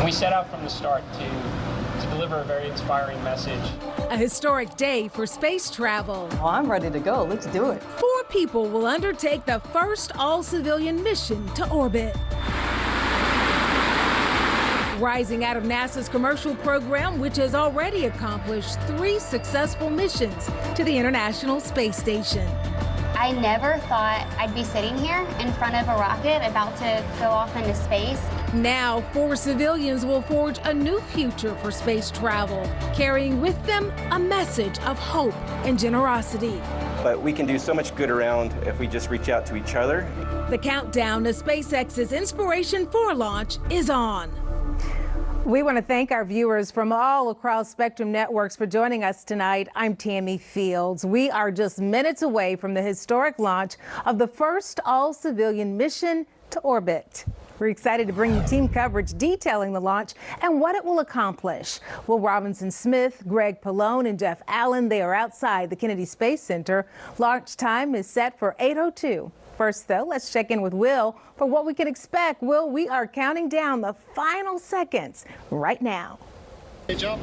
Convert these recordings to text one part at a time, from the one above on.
And we set out from the start to deliver a very inspiring message. A historic day for space travel. Well, I'm ready to go. Let's do it. 4 people will undertake the first all-civilian mission to orbit. Rising out of NASA's commercial program, which has already accomplished 3 successful missions to the International Space Station. I never thought I'd be sitting here in front of a rocket about to go off into space. Now, 4 civilians will forge a new future for space travel, carrying with them a message of hope and generosity. But we can do so much good around if we just reach out to each other. The countdown to SpaceX's Inspiration4 launch is on. We want to thank our viewers from all across Spectrum Networks for joining us tonight. I'm Tammy Fields. We are just minutes away from the historic launch of the first all-civilian mission to orbit. We're excited to bring you team coverage detailing the launch and what it will accomplish. Will Robinson-Smith, Greg Pallone, and Jeff Allen, they are outside the Kennedy Space Center. Launch time is set for 8:02. First, though, let's check in with Will for what we can expect. Will, we are counting down the final seconds right now. Jump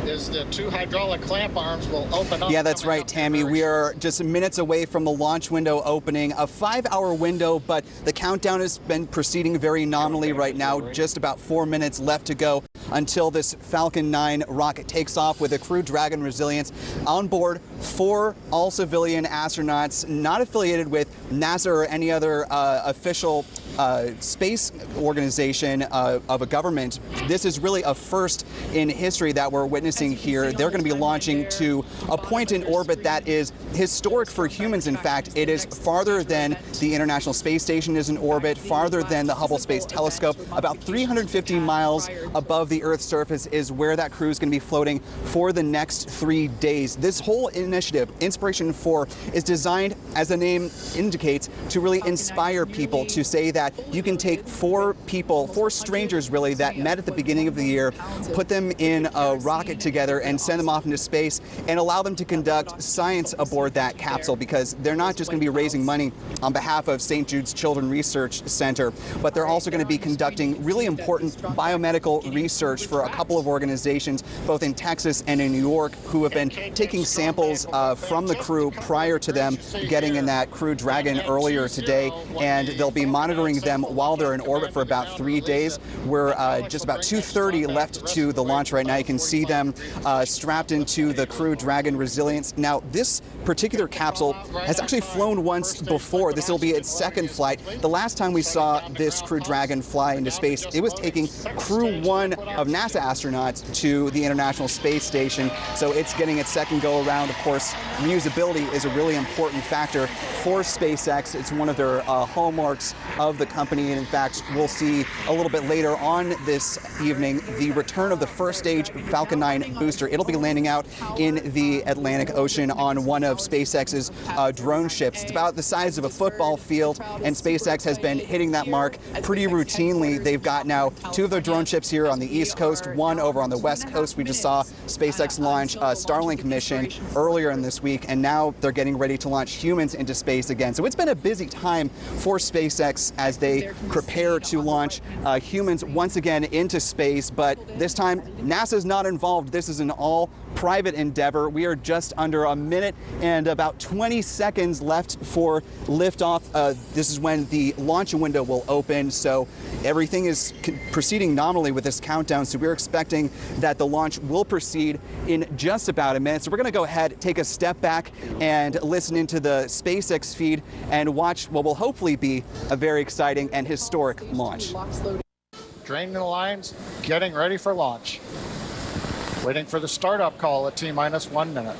is the 2 hydraulic clamp arms will open up. Yeah, that's right, Tammy. We are just minutes away from the launch window opening, a 5-hour window, but the countdown has been proceeding very nominally right now. Just about 4 minutes left to go until this Falcon 9 rocket takes off with a Crew Dragon Resilience. On board, 4 all-civilian astronauts not affiliated with NASA or any other official space organization of a government. This is really a first in history that we're witnessing here. They're going to be launching to a point in orbit that is historic for humans. In fact, it is farther than the International Space Station is in orbit, farther than the Hubble Space Telescope. About 350 miles above the Earth's surface is where that crew is going to be floating for the next 3 days. This whole initiative, Inspiration4, is designed, as the name indicates, to really inspire people, to say that you can take 4 people, 4 strangers really, that met at the beginning of the year, put them in a rocket together and send them off into space and allow them to conduct science aboard that capsule, because they're not just going to be raising money on behalf of St. Jude's Children's Research Center, but they're also going to be conducting really important biomedical research for a couple of organizations, both in Texas and in New York, who have been taking samples from the crew prior to them getting in that Crew Dragon earlier today, and they'll be monitoring them while they're in orbit for about 3 days. We're just about 2:30 left to the launch right now. You can see them strapped into the Crew Dragon Resilience. Now, this particular capsule has actually flown once before. This will be its 2nd flight. The last time we saw this Crew Dragon fly into space, it was taking Crew 1 of NASA astronauts to the International Space Station. So it's getting its 2nd go around. Of course, reusability is a really important factor for SpaceX. It's one of their hallmarks of the company. And in fact, we'll see a little bit later on this evening the return of the first stage Falcon 9 booster. It'll be landing out in the Atlantic Ocean on one of SpaceX's drone ships. It's about the size of a football field, and SpaceX has been hitting that mark pretty routinely. They've got now 2 of their drone ships here on the East Coast, 1 over on the West Coast. We just saw SpaceX launch a Starlink mission earlier in this week, and now they're getting ready to launch humans into space again. So it's been a busy time for SpaceX as they prepare to launch humans once again into space, but this time NASA's not involved. This is an all-private endeavor. We are just under a minute and about 20 seconds left for liftoff. This is when the launch window will open, so everything is proceeding nominally with this countdown, so we're expecting that the launch will proceed in just about a minute. So we're going to go ahead, take a step back, and listen into the SpaceX feed and watch what will hopefully be a very exciting and historic launch. Draining the lines, getting ready for launch. Waiting for the startup call at T-minus 1 minute.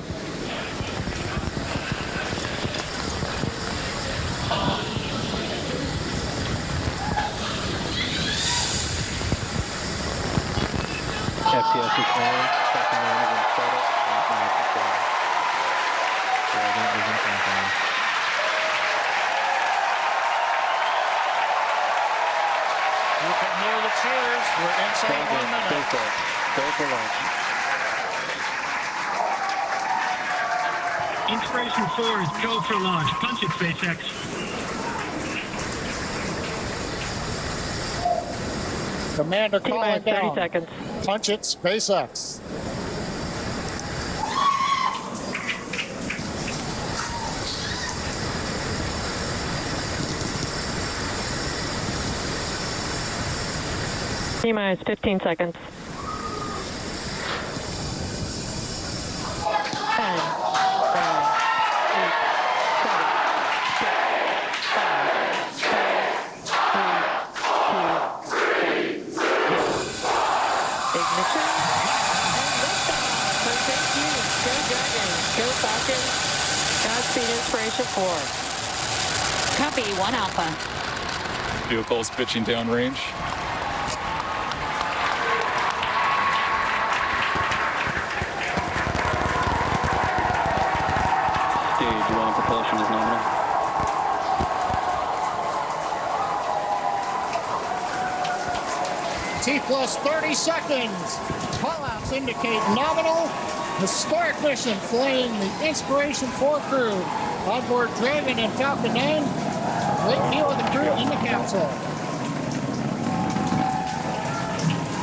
FPS is on. Second round is in startup. You can hear the cheers. We're inside 1 minute. Go for launch. Inspiration4 is go for launch. Punch it, SpaceX. Commander calling down. 30 seconds. Punch it, SpaceX. T-minus 15 seconds. 10, 9, 8, 7, 6, 5, 4, 3, 2, 1. Ignition. And liftoff. So thank you. Go Dragon. Go Falcon. Godspeed Inspiration4. Copy, 1 Alpha. Vehicles pitching downrange. Stage 1 propulsion is nominal. T plus 30 seconds. Callouts indicate nominal. Historic mission flying the Inspiration4 crew on board Dragon and Falcon 9. Great view of the crew in the capsule.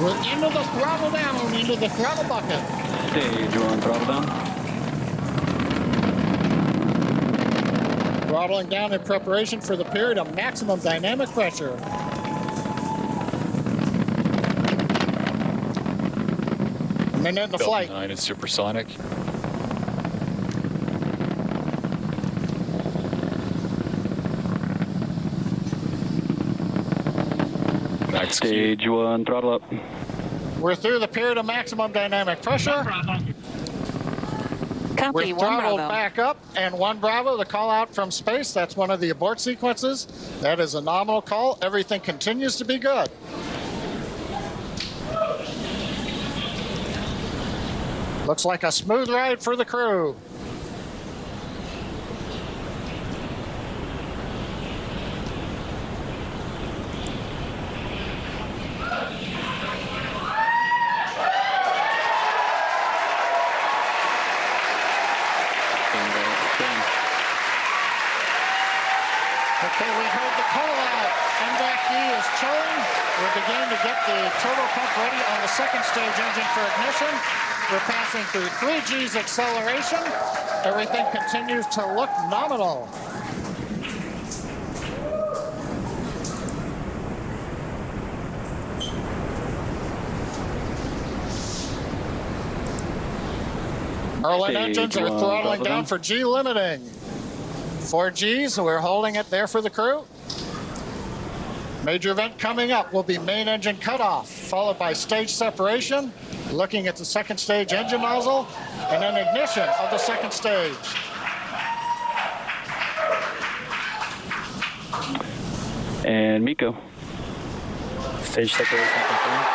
We're into the throttle down, into the throttle bucket. Stage 1 throttle down. Throttling down in preparation for the period of maximum dynamic pressure. A minute into flight. 9 is supersonic. Stage 1 throttle up. We're through the period of maximum dynamic pressure. Copy, We're 1 throttled Bravo. back up, and 1 Bravo, the call out from space. That's one of the abort sequences. That is a nominal call. Everything continues to be good. Looks like a smooth ride for the crew. Okay, we heard the call out. MVAC-D is chilling. We're beginning to get the turbo pump ready on the second stage engine for ignition. We're passing through 3 G's acceleration. Everything continues to look nominal. Merlin engines are throttling down for G limiting. 4 Gs, we're holding it there for the crew. Major event coming up will be main engine cutoff, followed by stage separation, looking at the second stage engine nozzle, and then ignition of the second stage. And Miko. Stage separation confirmed.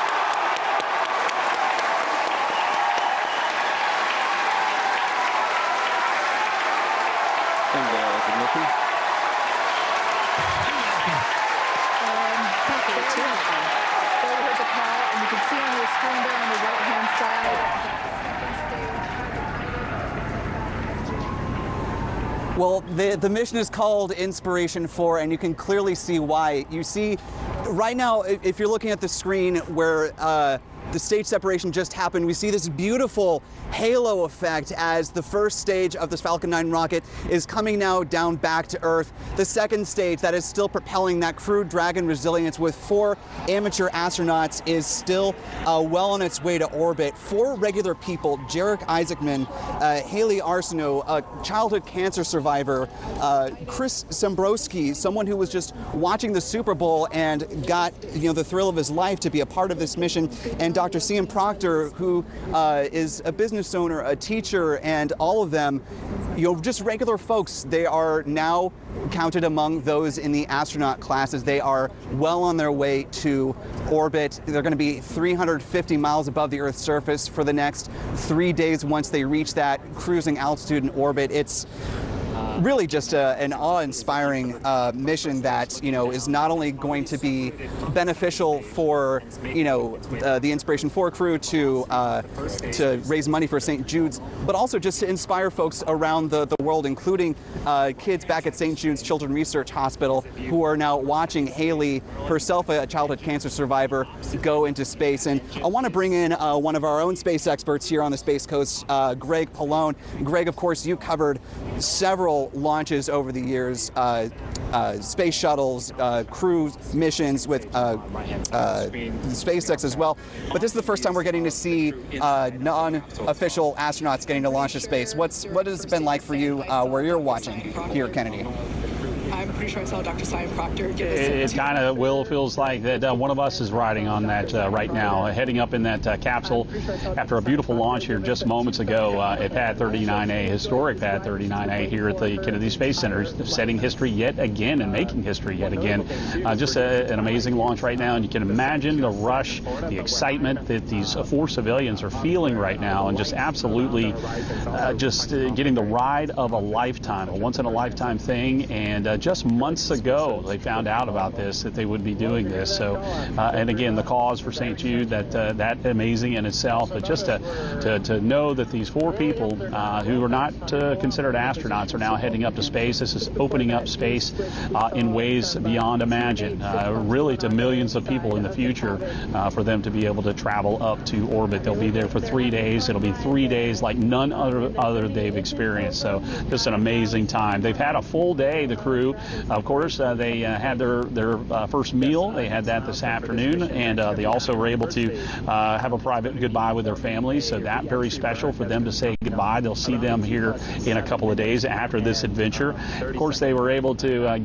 Ignition. Copy, 2 Alpha. There we heard the call, and you can see on your screen there on the right-hand side. Well, the mission is called Inspiration4, and you can clearly see why. You see, right now, if you're looking at the screen where the stage separation just happened, we see this beautiful halo effect as the first stage of this Falcon 9 rocket is coming now down back to Earth. The second stage that is still propelling that crewed Dragon Resilience with 4 amateur astronauts is still well on its way to orbit. 4 regular people, Jarek Isaacman, Haley Arsenault, a childhood cancer survivor, Chris Sembrowski, someone who was just watching the Super Bowl and got the thrill of his life to be a part of this mission, and Dr. Cian Proctor, who is a business owner, a teacher, and all of them, just regular folks. They are now counted among those in the astronaut classes. They are well on their way to orbit. They're going to be 350 miles above the Earth's surface for the next 3 days once they reach that cruising altitude in orbit. It's really just an awe-inspiring mission that, is not only going to be beneficial for, the Inspiration4 crew to raise money for St. Jude's, but also just to inspire folks around the world, including kids back at St. Jude's Children's Research Hospital who are now watching Haley, herself a childhood cancer survivor, go into space. And I want to bring in one of our own space experts here on the Space Coast, Greg Pallone. Greg, of course, you covered several launches over the years, space shuttles, crew missions with SpaceX as well. But this is the first time we're getting to see non-official astronauts getting to launch to space. What has it been like for you where you're watching here at Kennedy? I'm pretty sure I saw Dr. Simon Proctor give us It kind of feels like that one of us is riding on that right now, heading up in that capsule after a beautiful launch here just moments ago at Pad 39A, historic Pad 39A here at the Kennedy Space Center, setting history yet again and making history yet again. Just an amazing launch right now, and you can imagine the rush, the excitement that these 4 civilians are feeling right now, and just absolutely getting the ride of a lifetime, a once-in-a-lifetime thing. And just months ago, they found out about this, that they would be doing this. So, and again, the cause for St. Jude, that amazing in itself. But just to know that these 4 people who are not considered astronauts are now heading up to space. This is opening up space in ways beyond imagine, really to millions of people in the future, for them to be able to travel up to orbit. They'll be there for 3 days. It'll be 3 days like none other they've experienced. So just an amazing time. They've had a full day, the crew. Of course, they had their first meal. They had that this afternoon, and they also were able to have a private goodbye with their families. So that very special for them to say goodbye. They'll see them here in a couple of days after this adventure. Of course, they were able to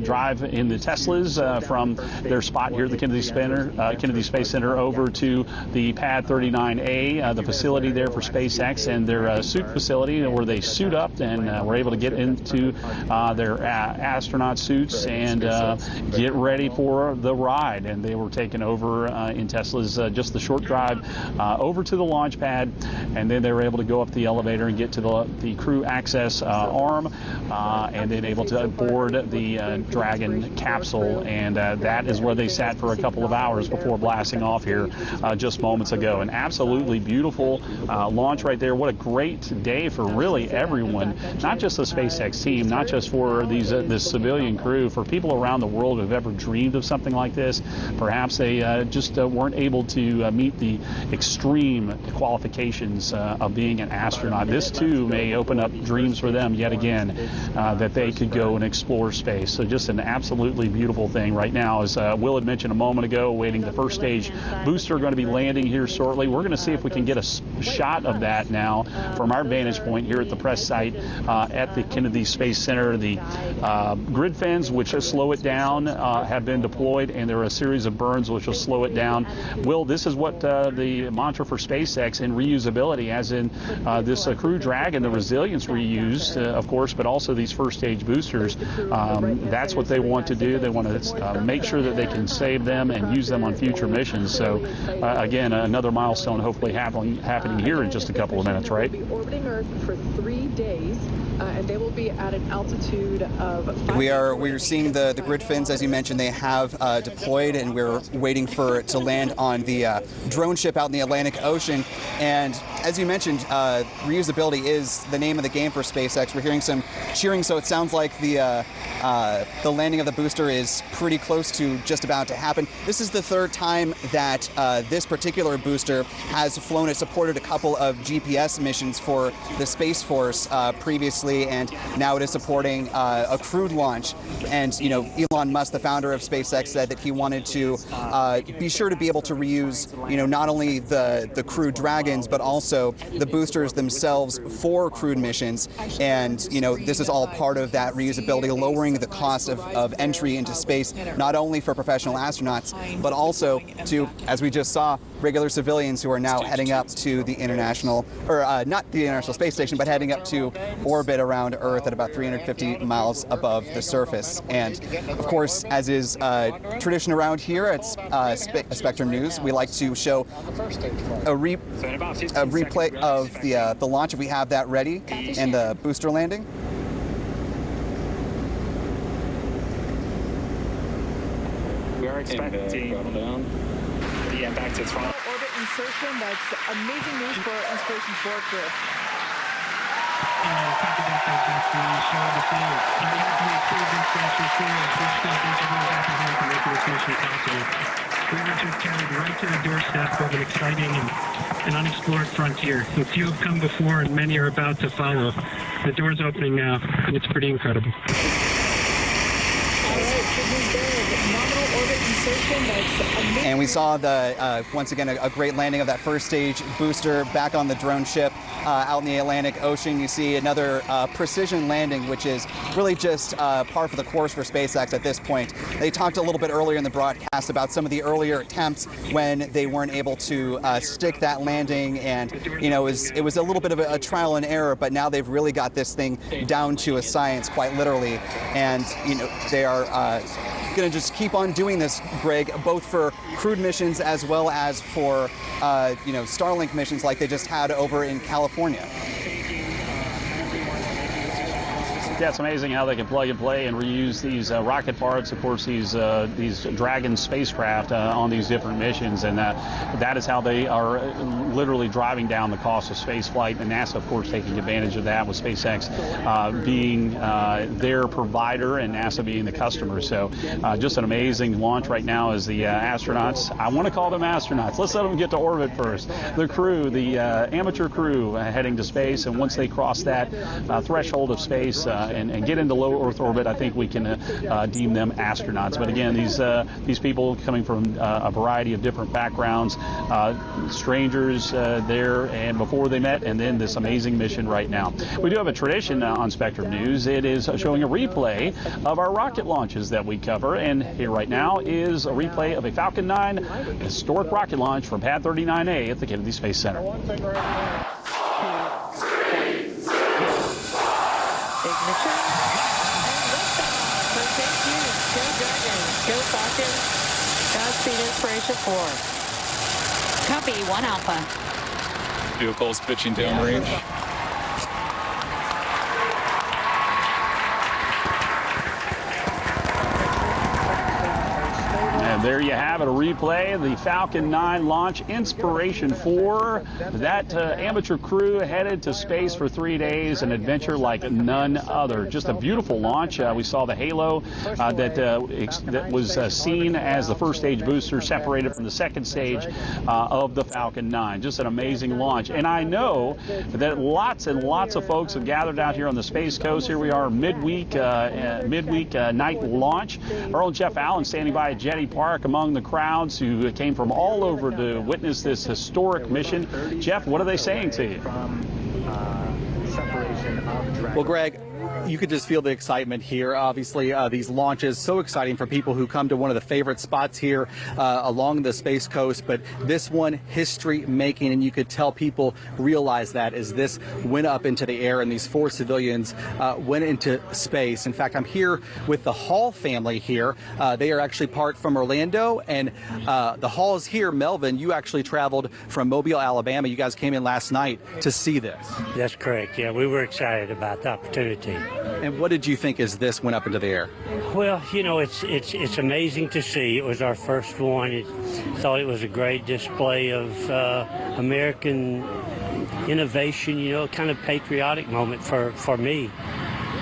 drive in the Teslas from their spot here at the Kennedy Space Center over to the Pad 39A, the facility there for SpaceX, and their suit facility where they suit up and were able to get into their astronaut suits and get ready for the ride. And they were taken over in Teslas, just the short drive over to the launch pad, and then they were able to go up the elevator and get to the crew access arm, and then able to board the Dragon capsule. And that is where they sat for a couple of hours before blasting off here just moments ago. An absolutely beautiful launch right there. What a great day for really everyone, not just the SpaceX team, not just for this civilian crew, for people around the world who have ever dreamed of something like this. Perhaps they just weren't able to meet the extreme qualifications of being an astronaut. This too may open up dreams for them yet again, that they could go and explore space. So just an absolutely beautiful thing right now. As Will had mentioned a moment ago, waiting the first stage booster going to be landing here shortly. We're going to see if we can get a shot of that now from our vantage point here at the press site at the Kennedy Space Center. The grid fins, which slow it down, have been deployed, and there are a series of burns which will slow it down. Will, this is what the mantra for SpaceX in reusability, as in this Crew Dragon, the resilience reused, of course, but also these first stage boosters. That's what they want to do. They want to make sure that they can save them and use them on future missions. So again, another milestone hopefully happening here in just a couple of minutes, right? They'll be orbiting Earth for 3 days, and they will be at an altitude of we're seeing the grid fins, as you mentioned. They have deployed, and we're waiting for it to land on the drone ship out in the Atlantic Ocean. And as you mentioned, reusability is the name of the game for SpaceX. We're hearing some cheering, so it sounds like the landing of the booster is pretty close to just about to happen. This is the 3rd time that this particular booster has flown. It supported a couple of GPS missions for the Space Force previously, and now it is supporting a crewed launch. And Elon Musk, the founder of SpaceX, said that he wanted to be sure to be able to reuse not only the Crew Dragons, but also the boosters themselves for crewed missions. And this is all part of that reusability, lowering the cost of entry into space, not only for professional astronauts, but also to, as we just saw, regular civilians who are now heading up to the international, or not the International Space Station, but heading up to orbit around Earth at about 350 miles above the surface. And of course, as is tradition around here at Spectrum News, we like to show a replay of the launch, if we have that ready, and the booster landing. expecting. Yeah, back to throttle. Orbit insertion. That's amazing news for Inspiration4 crew. Copy that, Francesca. Show the field. On behalf of the crew of Inspiration4, we're just going to thank everyone back at home for making this mission possible. We were just carried right to the doorstep of an exciting and unexplored frontier. A few have come before, and many are about to follow. The door's opening now, and it's pretty incredible. And we saw the once again a great landing of that first stage booster back on the drone ship out in the Atlantic Ocean. You see another precision landing, which is really just par for the course for SpaceX at this point. They talked a little bit earlier in the broadcast about some of the earlier attempts when they weren't able to stick that landing, and you know it was a little bit of a trial and error. But now they've really got this thing down to a science, quite literally, and you know they are going to just keep on doing this, Greg, both for crewed missions as well as for you know, Starlink missions like they just had over in California. Yeah, it's amazing how they can plug and play and reuse these rocket parts. Of course, these Dragon spacecraft on these different missions, and that is how they are literally driving down the cost of space flight. And NASA, of course, taking advantage of that with SpaceX being their provider and NASA being the customer. So just an amazing launch right now as the astronauts, I want to call them astronauts. Let's let them get to orbit first. The crew, the amateur crew heading to space, and once they cross that threshold of space, and get into low Earth orbit, I think we can deem them astronauts. But again, these people coming from a variety of different backgrounds, strangers there and before they met, and then this amazing mission right now. We do have a tradition on Spectrum News. It is showing a replay of our rocket launches that we cover, and here right now is a replay of a Falcon 9 historic rocket launch from Pad 39A at the Kennedy Space Center. Ignition and liftoff. Thank you. Go Dragon. Go Falcon. Godspeed Inspiration4. Copy, 1 Alpha. Vehicles pitching downrange. And there you have it, a replay of the Falcon 9 launch, Inspiration4. That amateur crew headed to space for 3 days, an adventure like none other. Just a beautiful launch. We saw the halo that was seen as the first stage booster separated from the second stage of the Falcon 9. Just an amazing launch. And I know that lots and lots of folks have gathered out here on the Space Coast. Here we are, midweek night launch. Earl and Jeff Allen standing by at Jetty Park among the crowds who came from all over to witness this historic mission. Jeff, what are they saying to you? Well, Greg, you could just feel the excitement here. Obviously, these launches so exciting for people who come to one of the favorite spots here along the Space Coast. But this one, history making, and you could tell people realize that as this went up into the air and these 4 civilians went into space. In fact, I'm here with the Hall family here. They are actually part from Orlando, and the Hall is here. Melvin, you actually traveled from Mobile, Alabama. You guys came in last night to see this. That's correct. Yeah, we were excited about the opportunity. And what did you think as this went up into the air? Well, you know, it's amazing to see. It was our first one. Thought it was a great display of American innovation, you know, kind of patriotic moment for me.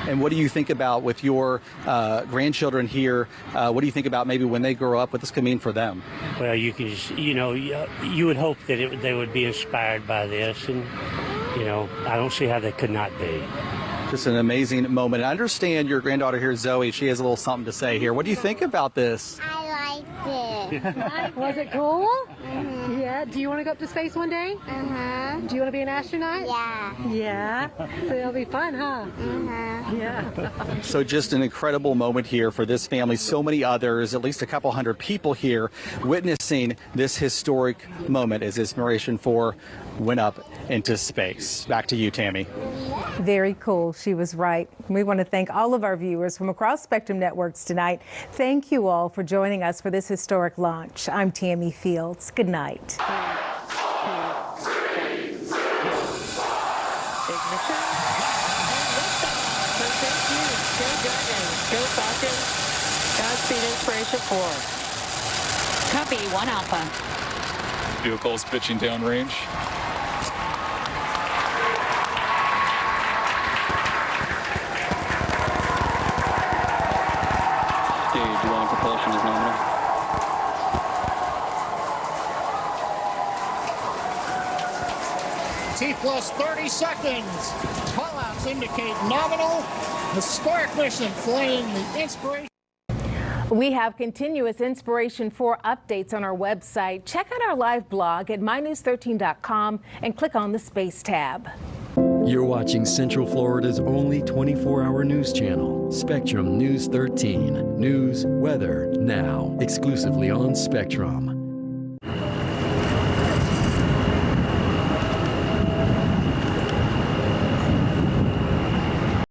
And what do you think about with your grandchildren here? What do you think about maybe when they grow up, what this could mean for them? Well, you can just, you know, you would hope that they would be inspired by this, and, you know, I don't see how they could not be. Just an amazing moment. I understand your granddaughter here, Zoe, she has a little something to say here. What do you think about this? I liked it. Was it cool? Mm-hmm. Yeah. Do you want to go up to space one day? Uh-huh. Do you want to be an astronaut? Yeah. Yeah? So it'll be fun, huh? Uh-huh. Yeah. So just an incredible moment here for this family. So many others, at least a couple hundred people here witnessing this historic moment as Inspiration4 went up into space. Back to you, Tammy. Very cool. She was right. We want to thank all of our viewers from across Spectrum Networks tonight. Thank you all for joining us for this historic launch. I'm Tammy Fields. Good night. Ignition and liftoff. Thank you. Go Dragon. Go Falcon. Godspeed Inspiration4. Copy, 1 Alpha. Vehicles pitching downrange. Stage 1 propulsion is nominal. T plus 30 seconds. Callouts indicate nominal. Historic mission flying the Inspiration. We have continuous Inspiration4 updates on our website. Check out our live blog at mynews13.com and click on the Space tab. You're watching Central Florida's only 24-hour news channel, Spectrum News 13. News, weather, now, exclusively on Spectrum.